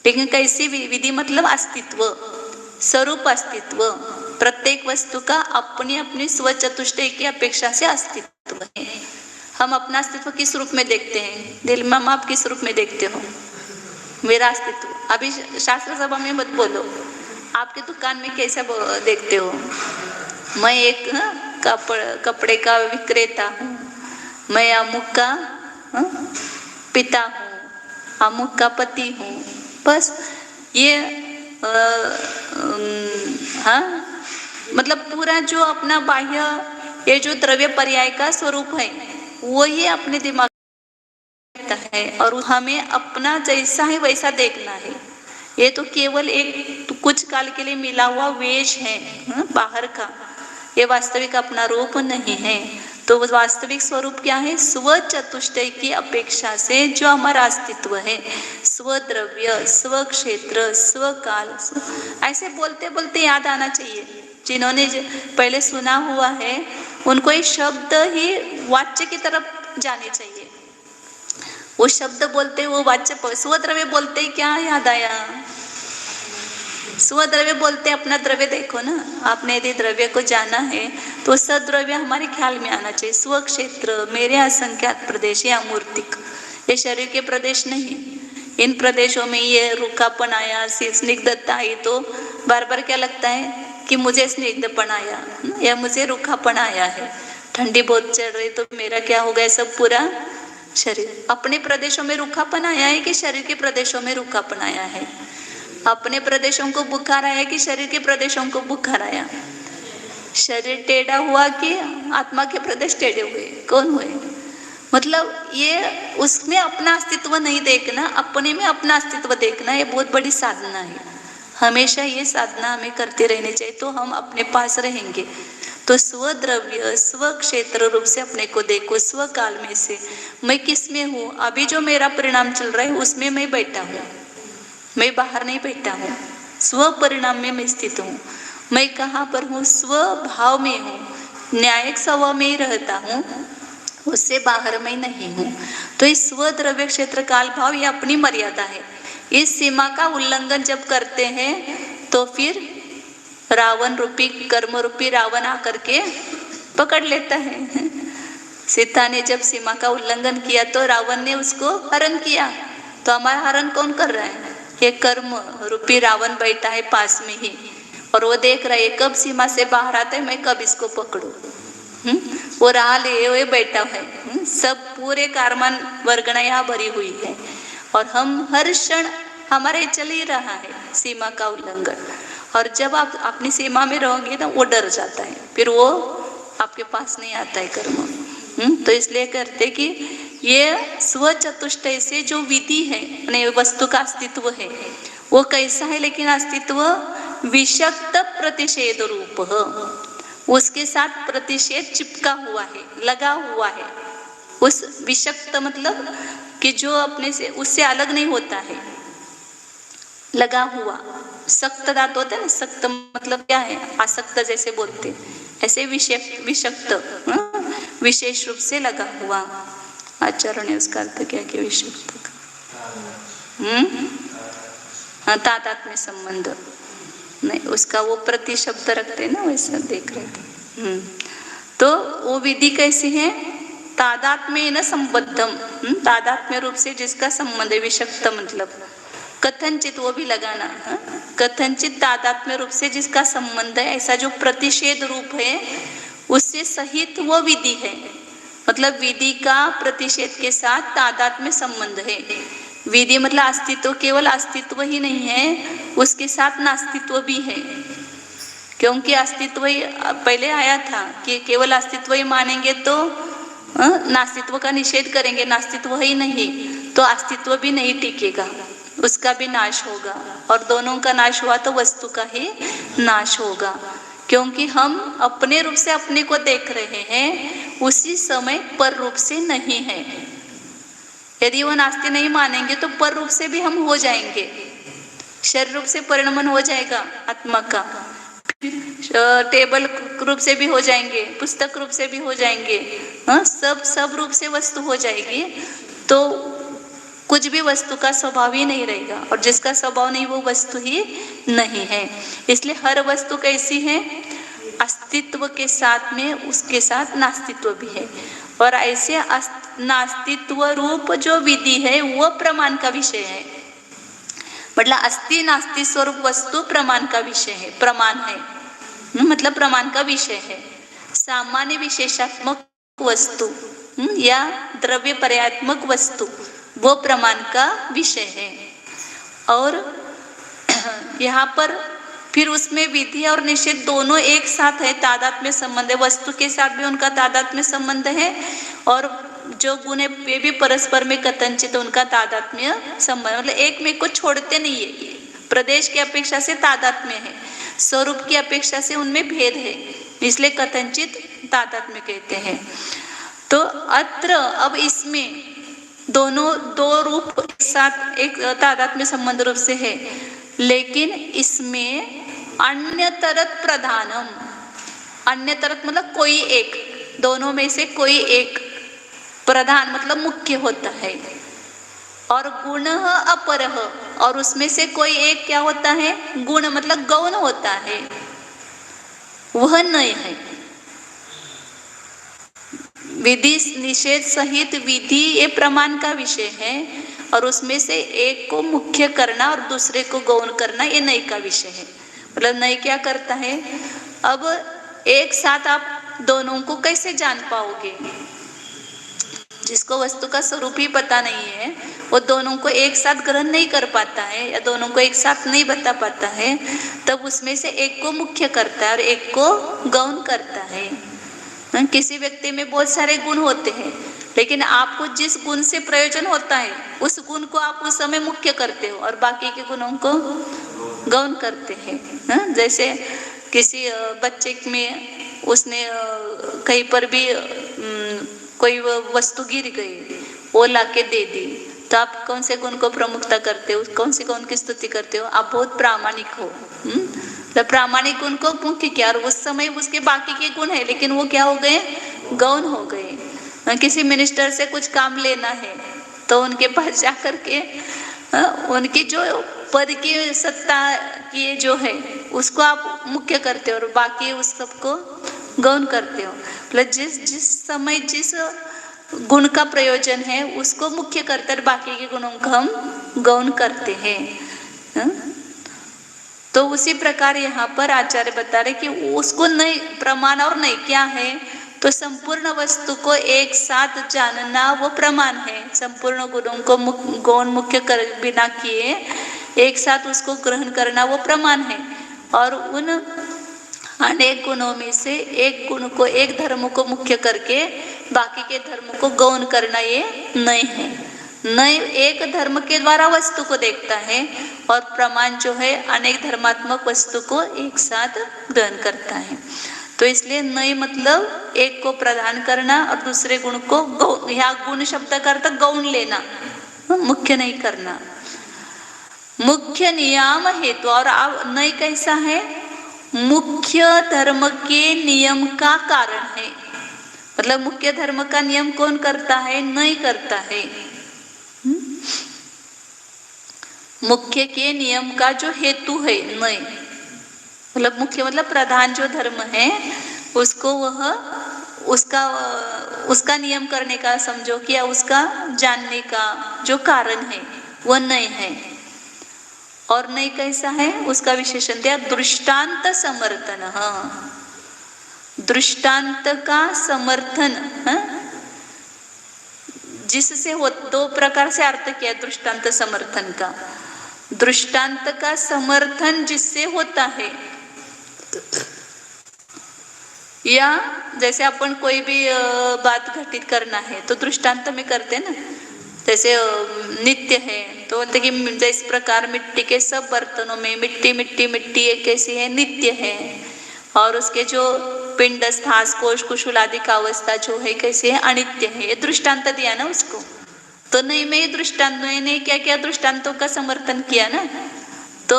लेकिन कैसी विधि? मतलब अस्तित्व, स्वरूप अस्तित्व। प्रत्येक वस्तु का अपनी अपनी स्वचतुष्टय की अपेक्षा से अस्तित्व है। हम अपना अस्तित्व किस रूप में देखते हैं? दिल में आप किस रूप में देखते हो? मेरा अस्तित्व अभी शास्त्र सभा में मत बोलो, आपके दुकान में कैसा देखते हो? मैं एक कपड़े का विक्रेता हूँ, मैं अमुक का पिता हूँ, अमुक का पति हूँ, बस ये मतलब पूरा जो अपना बाह्य, ये जो द्रव्य पर्याय का स्वरूप है, वो ये अपने दिमाग है, और हमें अपना जैसा है वैसा देखना है। ये तो केवल एक कुछ काल के लिए मिला हुआ वेश है बाहर का, ये वास्तविक अपना रूप नहीं है। तो वास्तविक स्वरूप क्या है? स्व चतुष्टय की अपेक्षा से जो हमारा अस्तित्व है, स्व द्रव्य, स्व क्षेत्र, स्व काल, ऐसे बोलते बोलते याद आना चाहिए। जिन्होंने पहले सुना हुआ है उनको ये शब्द ही वाच्य की तरफ जाने चाहिए। वो शब्द बोलते, वो वाच्य, स्वद्रव्य बोलते क्या याद आया? स्वद्रव्य बोलते अपना द्रव्य देखो ना। आपने यदि द्रव्य को जाना है तो सद्रव्य हमारे ख्याल में आना चाहिए। स्व क्षेत्र, मेरे असंख्यात प्रदेश, या मूर्तिक, ये शरीर के प्रदेश नहीं। इन प्रदेशों में ये रूखापन आया, स्निग्धता आई, तो बार बार क्या लगता है कि मुझे स्निग्धपन आया या मुझे रूखापन आया है। ठंडी बहुत चढ़ रही तो मेरा क्या हो गया? सब पूरा शरीर। अपने प्रदेशों में रूखापन आया है कि शरीर के प्रदेशों में रूखापन आया है? अपने प्रदेशों को बुखार आया कि शरीर के प्रदेशों को बुखार आया? शरीर टेढ़ा हुआ कि आत्मा के प्रदेश टेढ़े हुए? कौन हुए? मतलब ये उसमें अपना अस्तित्व नहीं देखना, अपने में अपना अस्तित्व देखना, ये बहुत बड़ी साधना है। हमेशा ये साधना हमें करते रहनी चाहिए, तो हम अपने पास रहेंगे। तो स्व द्रव्य, स्व क्षेत्र रूप से अपने को देखो। स्व काल में से मैं किस में हूँ? अभी जो मेरा परिणाम चल रहा है उसमें मैं बैठा हूँ, मैं बाहर नहीं बैठा हूँ। स्व परिणाम में मैं स्थित हूँ। मैं कहाँ पर हूँ? स्व भाव में हूँ, न्यायिक स्वभाव में ही रहता हूँ, उससे बाहर मैं नहीं हूँ। तो इस स्व द्रव्य क्षेत्र काल भाव ये अपनी मर्यादा है। इस सीमा का उल्लंघन जब करते हैं तो फिर रावण रूपी, कर्म रूपी रावण आकर के पकड़ लेता है। सीता ने जब सीमा का उल्लंघन किया तो रावण ने उसको हरण किया। तो हमारा हरण कौन कर रहा है? ये कर्म रूपी रावण बैठा है पास में ही, और वो देख रहा है कब सीमा से बाहर आता है, मैं कब इसको पकड़ूं। वो राह लिए हुए बैठा है। सब पूरे कारमान वर्गणा यहाँ भरी हुई है, और हम हर क्षण हमारे चल ही रहा है सीमा का उल्लंघन। और जब आप अपनी सीमा में रहोगे ना, वो डर जाता है, फिर वो आपके पास नहीं आता है कर्म। तो इसलिए करते कि ये स्व चतुष्टय से जो विधि है, वस्तु का अस्तित्व है, वो कैसा है? लेकिन अस्तित्व विषक्त प्रतिषेध रूप, उसके साथ प्रतिषेध चिपका हुआ है, लगा हुआ है। उस विषक्त मतलब कि जो अपने से उससे अलग नहीं होता है, लगा हुआ। सक्त धातु होता है ना, सक्त मतलब क्या है, आसक्त जैसे बोलते, ऐसे विषक्त विशेष रूप से लगा हुआ। आचार्य ने उसका अर्थ क्या किया विषक्त का? तादात्म्य संबंध नहीं, उसका वो प्रति शब्द रखते ना, वैसा देख रहे थे। तो वो विधि कैसी है? तादात्म्य न संबद्धम, तादात्म्य रूप से जिसका संबंध है, विषक्त मतलब कथनचित, वो भी लगाना, कथनचित तादात्म्य रूप से जिसका संबंध है, ऐसा जो प्रतिषेध रूप है उससे सहित वो विधि है। मतलब विधि का प्रतिषेध के साथ तादात्म्य संबंध है। विधि मतलब अस्तित्व, केवल अस्तित्व ही नहीं है, उसके साथ नास्तित्व भी है। क्योंकि अस्तित्व ही पहले आया था कि केवल अस्तित्व ही मानेंगे तो नास्तित्व का निषेध करेंगे, नास्तित्व ही नहीं तो अस्तित्व भी नहीं टिकेगा, उसका भी नाश होगा। और दोनों का नाश हुआ तो वस्तु का ही नाश होगा। क्योंकि हम अपने रूप से अपने को देख रहे हैं, उसी समय पर रूप से नहीं है। यदि वो नास्ति नहीं मानेंगे तो पर रूप से भी हम हो जाएंगे, शरीर रूप से परिणमन हो जाएगा आत्मा का, टेबल रूप से भी हो जाएंगे, पुस्तक रूप से भी हो जाएंगे, सब रूप से वस्तु हो जाएगी। तो कुछ भी वस्तु का स्वभाव ही नहीं रहेगा, और जिसका स्वभाव नहीं वो वस्तु ही नहीं है। इसलिए हर वस्तु कैसी है? अस्तित्व के साथ में उसके साथ नास्तित्व भी है। और ऐसे नास्तित्व रूप जो विधि है वो प्रमाण का विषय है। मतलब अस्ति नास्ति स्वरूप वस्तु प्रमाण का विषय है, प्रमाण है, मतलब प्रमाण का विषय है। सामान्य विशेषात्मक वस्तु या द्रव्य पर्यात्मक वस्तु वो प्रमाण का विषय है। और यहाँ पर फिर उसमें विधि और निषेध दोनों एक साथ है, तादात्म्य संबंध है, वस्तु के साथ भी उनका तादात्म्य संबंध है, और जो गुण है वे भी परस्पर में कथनचित उनका तादात्म्य संबंध, मतलब एक में को छोड़ते नहीं है। प्रदेश की अपेक्षा से तादात्म्य है, स्वरूप की अपेक्षा से उनमें भेद है, इसलिए कथनचित तादात्म्य कहते हैं। तो अत्र अब इसमें दोनों दो रूप एक साथ एक तादात्म्य संबंध रूप से है, लेकिन इसमें अन्यतरत प्रधानम, अन्यतरत मतलब कोई एक, दोनों में से कोई एक प्रधान मतलब मुख्य होता है, और गुण अपरह, और उसमें से कोई एक क्या होता है? गुण मतलब गौण होता है, वह नहीं है। विधि निषेध सहित विधि ये प्रमाण का विषय है, और उसमें से एक को मुख्य करना और दूसरे को गौण करना ये नई का विषय है। मतलब नई क्या करता है? अब एक साथ आप दोनों को कैसे जान पाओगे? जिसको वस्तु का स्वरूप ही पता नहीं है वो दोनों को एक साथ ग्रहण नहीं कर पाता है, या दोनों को एक साथ नहीं बता पाता है, तब उसमें से एक को मुख्य करता है और एक को गौण करता है। किसी व्यक्ति में बहुत सारे गुण होते हैं, लेकिन आपको जिस गुण से प्रयोजन होता है उस गुण को आप उस समय मुख्य करते हो और बाकी के गुणों को गौण करते हैं। जैसे किसी बच्चे में उसने कहीं पर भी कोई वस्तु गिर गई, वो लाके दे दी, तो आप कौन से गुण को प्रमुखता करते हो? कौन से गुण की स्तुति करते हो? आप बहुत प्रामाणिक हो। तो प्रामाणिक गुण को मुख्य किया, और उस समय उसके बाकी के गुण है लेकिन वो क्या हो गए? गौण हो गए। किसी मिनिस्टर से कुछ काम लेना है तो उनके पास जाकर के उनकी जो पद की सत्ता की जो है उसको आप मुख्य करते हो और बाकी उस सबको गौण करते हो। मतलब जिस समय जिस गुण का प्रयोजन है उसको मुख्य करते और बाकी के गुणों को हम गौण करते हैं। तो उसी प्रकार यहाँ पर आचार्य बता रहे कि उसको नहीं, प्रमाण और नहीं क्या है? तो संपूर्ण वस्तु को एक साथ जानना वो प्रमाण है। संपूर्ण गुणों को गौण मुख्य कर बिना किए एक साथ उसको ग्रहण करना वो प्रमाण है। और उन अनेक गुणों में से एक गुण को, एक धर्म को मुख्य करके बाकी के धर्म को गौण करना ये नहीं है। नहीं, एक धर्म के द्वारा वस्तु को देखता है और प्रमाण जो है अनेक धर्मात्मक वस्तु को एक साथ ग्रहण करता है। तो इसलिए नय मतलब एक को प्रधान करना और दूसरे गुण को गौण, ह्या गुण शब्द का अर्थ गौण लेना, मुख्य नहीं करना। मुख्य नियम हेतु, और नय कैसा है? मुख्य धर्म के नियम का कारण है। मतलब मुख्य धर्म का नियम कौन करता है? नय करता है। मुख्य के नियम का जो हेतु है नय, मतलब मुख्य मतलब प्रधान जो धर्म है उसको वह उसका नियम करने का समझो कि, या उसका जानने का जो कारण है वह नय है। और नय कैसा है? उसका विशेषण दिया दृष्टांत समर्थन। हाँ, दृष्टांत का समर्थन, जिससे हो, दो प्रकार से अर्थ किया दृष्टांत समर्थन का। दृष्टांत का समर्थन जिससे होता है, या जैसे अपन कोई भी बात घटित करना है तो दृष्टांत में करते ना। जैसे नित्य है तो बोलते कि जिस प्रकार मिट्टी के सब बर्तनों में मिट्टी मिट्टी मिट्टी एक कैसी है? नित्य है। और उसके जो पिंड स्थास कोश कुशल आदि का अवस्था जो है कैसी है? अनित्य है। ये दृष्टांत दिया ना उसको। तो नहीं, मैं ये दृष्टांत ने क्या क्या दृष्टांतों का समर्थन किया ना। तो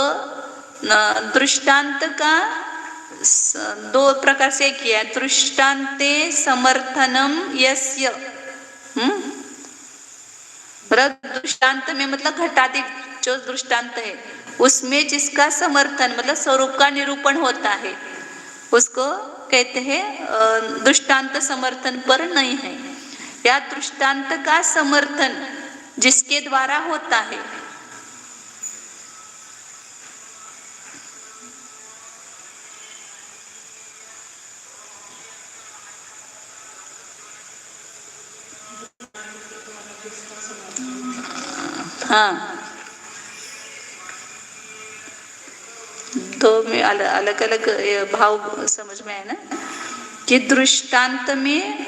दृष्टांत का दो प्रकार से किया। दृष्टांते समर्थनम यस्य, दृष्टांत में मतलब घटादि जो दृष्टांत है उसमें जिसका समर्थन मतलब स्वरूप का निरूपण होता है उसको कहते हैं दृष्टांत समर्थन पर नहीं है। या दृष्टांत का समर्थन जिसके द्वारा होता है। हाँ, तो में अलग अलग भाव समझ में आए ना कि दृष्टांत में,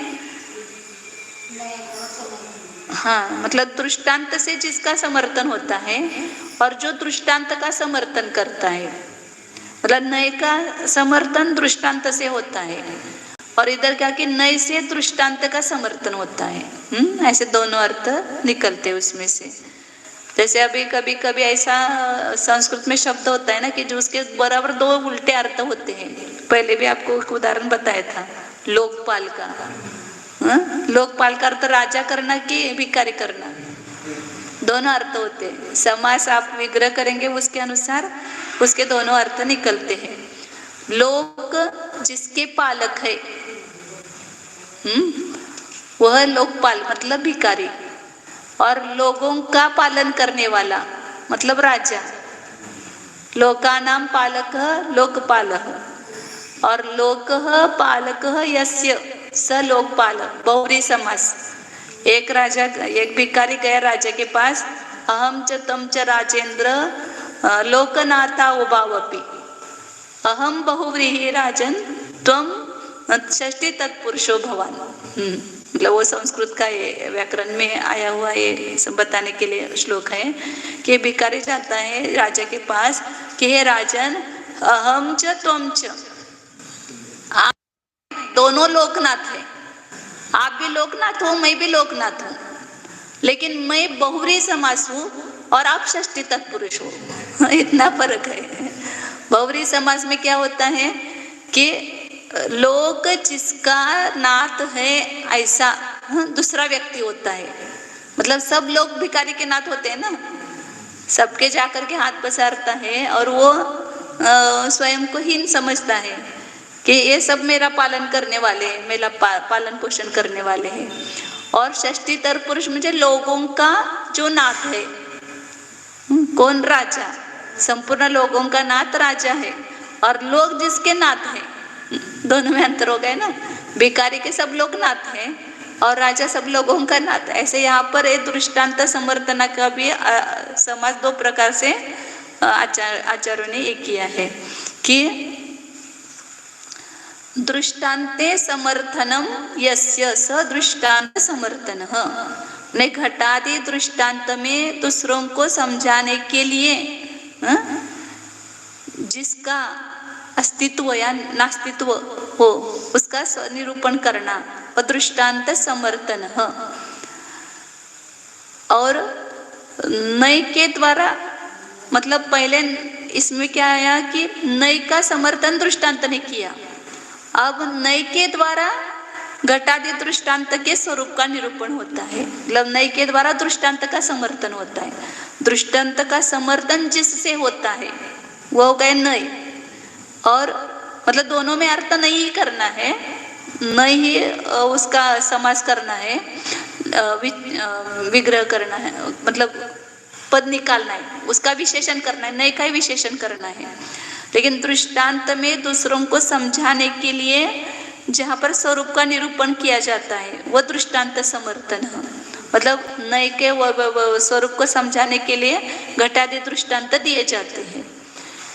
हाँ मतलब दृष्टांत से जिसका समर्थन होता है और जो दृष्टांत का समर्थन करता है, मतलब नए का समर्थन दृष्टांत से होता है और इधर क्या कि नए से दृष्टांत का समर्थन होता है। ऐसे दोनों अर्थ निकलते उसमें से। जैसे अभी कभी कभी ऐसा संस्कृत में शब्द होता है ना कि जो उसके बराबर दो उल्टे अर्थ होते हैं। पहले भी आपको एक उदाहरण बताया था लोकपाल का। लोकपाल का अर्थ राजा करना कि भिखारी करना, दोनों अर्थ होते हैं। समास आप विग्रह करेंगे उसके अनुसार उसके दोनों अर्थ निकलते हैं। लोक जिसके पालक है, वह लोकपाल मतलब भिखारी, और लोगों का पालन करने वाला मतलब राजा। लोकानां पालकः लोकपालः, और लोकः पालकः यस्य स लोकपाल, बहुव्रीहि समास। एक राजा, एक भिखारी गया राजा के पास, अहम च तम च राजेंद्र लोकनाथा उभावपि, अहम बहुव्रीहि राजन त्वम षष्ठी तत्पुरुषो भवान। मतलब वो संस्कृत का ये व्याकरण में आया हुआ ये सब बताने के लिए श्लोक है कि भिखारी जाता है राजा के पास कि हे राजन, अहम च त्वम च, आप दोनों लोकनाथ है। आप भी लोकनाथ हो, मैं भी लोकनाथ हूँ, लेकिन मैं बहुव्रीहि समास हूँ और आप षष्ठी तत्पुरुष हो। इतना फर्क है। बहुव्रीहि समास में क्या होता है कि लोक जिसका नाथ है ऐसा दूसरा व्यक्ति होता है। मतलब सब लोग भिखारी के नाथ होते हैं ना, सबके जाकर के हाथ पसारता है और वो स्वयं को हीन समझता है कि ये सब मेरा पालन करने वाले हैं, मेरा पालन पोषण करने वाले हैं। और षष्ठी तत्पुरुष मुझे लोगों का जो नाथ है, कौन? राजा। संपूर्ण लोगों का नाथ राजा है और लोग जिसके नाथ है, दोनों में अंतर हो गए ना। भिखारी के सब लोग नाथ हैं और राजा सब लोगों का नाथ। ऐसे यहाँ पर एक दृष्टांत समर्थना का भी समास दो प्रकार से आचार्यों ने ये किया है कि दृष्टांते समर्थनम यस्य स दृष्टांत समर्थन। ने घटादि दृष्टांत में दूसरों को समझाने के लिए जिसका अस्तित्व या नास्तित्व हो उसका निरूपण करना, दृष्टांत समर्थन। और नई के द्वारा मतलब पहले इसमें क्या आया कि नई का समर्थन दृष्टांत ने किया, अब नई के द्वारा घटादि दृष्टांत के स्वरूप का निरूपण होता है। मतलब नई के द्वारा दृष्टांत का समर्थन होता है। दृष्टांत का समर्थन जिससे होता है वो हो गए नई, और मतलब दोनों में अर्थ नहीं करना है, नहीं ही उसका समास करना है, विग्रह करना है, मतलब पद निकालना है, उसका विशेषण करना है, नई का ही विशेषण करना है। लेकिन दृष्टांत में दूसरों को समझाने के लिए जहाँ पर स्वरूप का निरूपण किया जाता है वह दृष्टांत समर्थन है। मतलब नए के स्वरूप को समझाने के लिए घटादि दृष्टांत दिए जाते हैं,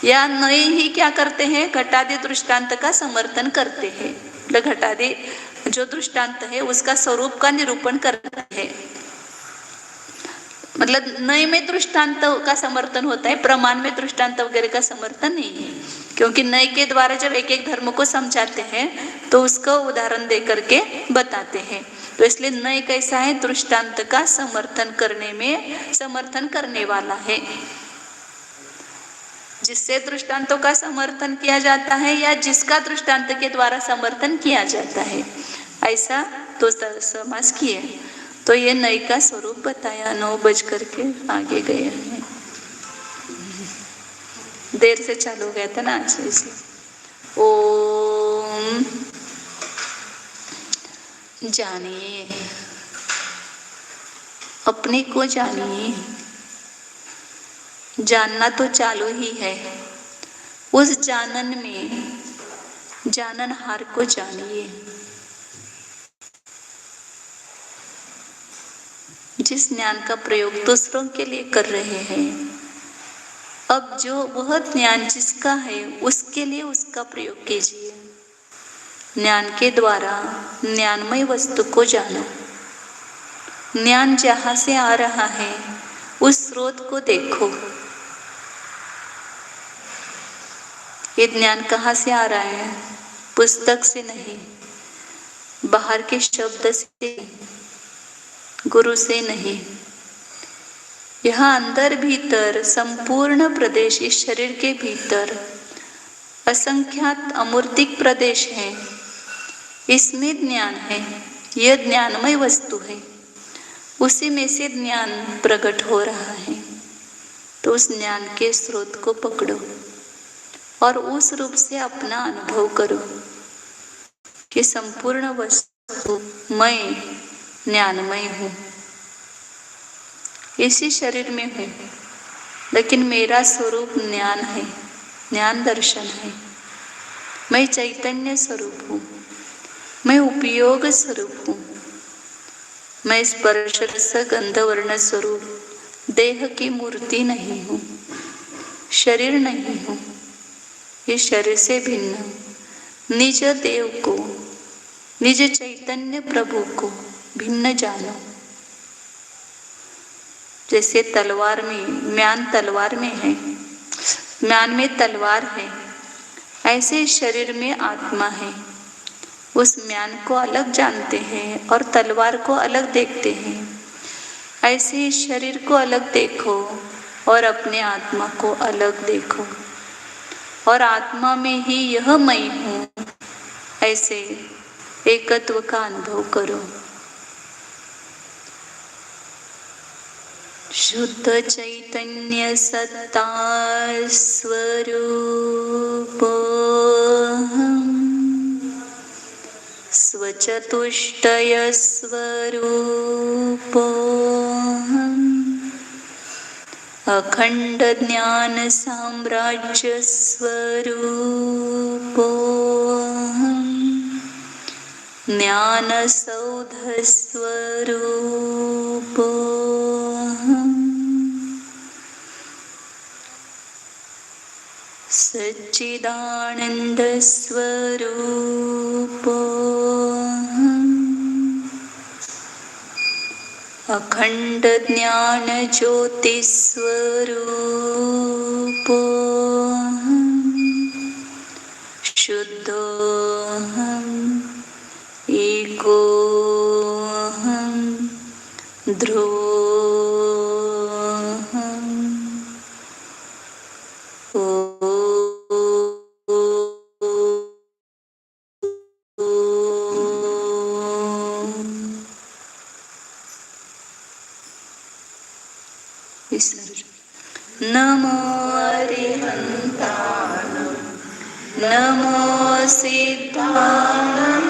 या नए ही क्या करते हैं, घटादि दृष्टांत का समर्थन करते हैं। मतलब घटादि जो दृष्टांत है उसका स्वरूप का निरूपण करते हैं। मतलब नए में दृष्टांत का समर्थन होता है, प्रमाण में दृष्टांत वगैरह का समर्थन नहीं है, क्योंकि नए के द्वारा जब एक एक धर्म को समझाते हैं तो उसको उदाहरण दे करके बताते हैं। तो इसलिए नए कैसा है, दृष्टांत का समर्थन करने में समर्थन करने वाला है। जिससे दृष्टांतों का समर्थन किया जाता है या जिसका दृष्टांत के द्वारा समर्थन किया जाता है, ऐसा तो समास किए। तो ये नई का स्वरूप बताया। 9 बज करके आगे गए हैं, देर से चालू गया था ना आज, इसलिए। ओम जानिए, अपने को जानिए। जानना तो चालू ही है, उस जानन में जाननहार को जानिए। जिस ज्ञान का प्रयोग दूसरों के लिए कर रहे हैं, अब जो वह ज्ञान जिसका है उसके लिए उसका प्रयोग कीजिए। ज्ञान के द्वारा ज्ञानमय वस्तु को जानो। ज्ञान जहाँ से आ रहा है उस स्रोत को देखो। ये ज्ञान कहाँ से आ रहा है? पुस्तक से नहीं, बाहर के शब्द से, गुरु से नहीं। यहाँ अंदर भीतर संपूर्ण प्रदेश, इस शरीर के भीतर असंख्यात अमूर्तिक प्रदेश है, इसमें ज्ञान है। यह ज्ञानमय वस्तु है, उसी में से ज्ञान प्रकट हो रहा है। तो उस ज्ञान के स्रोत को पकड़ो और उस रूप से अपना अनुभव करो कि संपूर्ण वस्तु मैं ज्ञानमय हूँ, इसी शरीर में हूँ, लेकिन मेरा स्वरूप ज्ञान है, ज्ञान दर्शन है। मैं चैतन्य स्वरूप हूँ, मैं उपयोग स्वरूप हूँ, मैं स्पर्श रस गंध वर्ण स्वरूप देह की मूर्ति नहीं हूँ, शरीर नहीं हूँ। इस शरीर से भिन्न निज देव को, निज चैतन्य प्रभु को भिन्न जानो। जैसे तलवार में म्यान तलवार में है, म्यान में तलवार है, ऐसे शरीर में आत्मा है। उस म्यान को अलग जानते हैं और तलवार को अलग देखते हैं। ऐसे शरीर को अलग देखो और अपने आत्मा को अलग देखो, और आत्मा में ही यह मैं हूँ, ऐसे एकत्व का अनुभव करो। शुद्ध चैतन्य सत्ता स्वरूपोऽहम्, स्वचतुष्टय स्वरूपोऽहम्, अखंड ज्ञान साम्राज्य स्वरूपोऽहम्, ज्ञान सौध स्वरूपोऽहम्, सच्चिदानंद स्वरूपोऽहम्, अखंड ज्ञान ज्योति स्वरूपोऽहम्, बुद्धोऽहम् एकोऽहम् ध्रुवोऽहम् नमो अरिहन्तानं नमो सिद्धानं